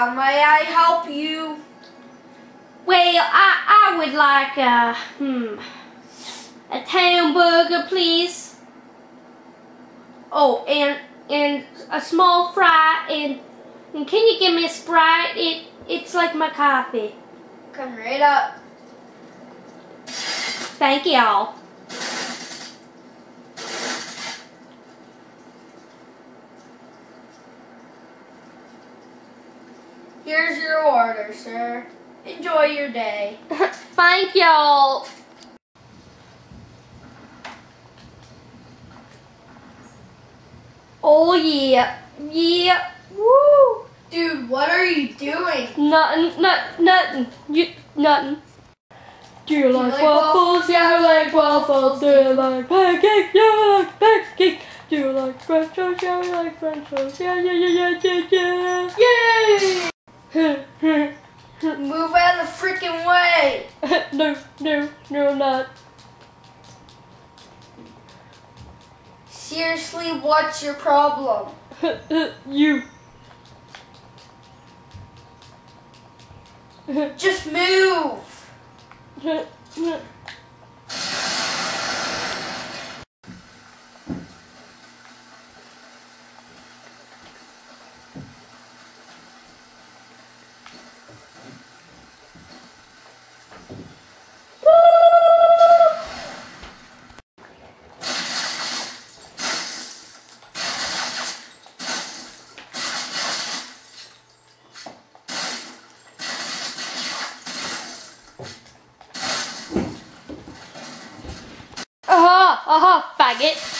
How may I help you? Well, I would like a town burger, please. Oh, and a small fry, and can you give me a Sprite? It's like my coffee. Come right up. Thank y'all. Here's your order, sir. Enjoy your day. Thank y'all. Oh yeah, yeah, woo. Dude, what are you doing? Nothing. Nothing. Do you like waffles? Yeah, I like waffles. Do you like pancakes? Yeah, I like pancakes. Do you like French toast? Yeah, I like French toast. Yeah. Yay! Move out of the freaking way! No, I'm not. Seriously, what's your problem? You. Just move! Faggot.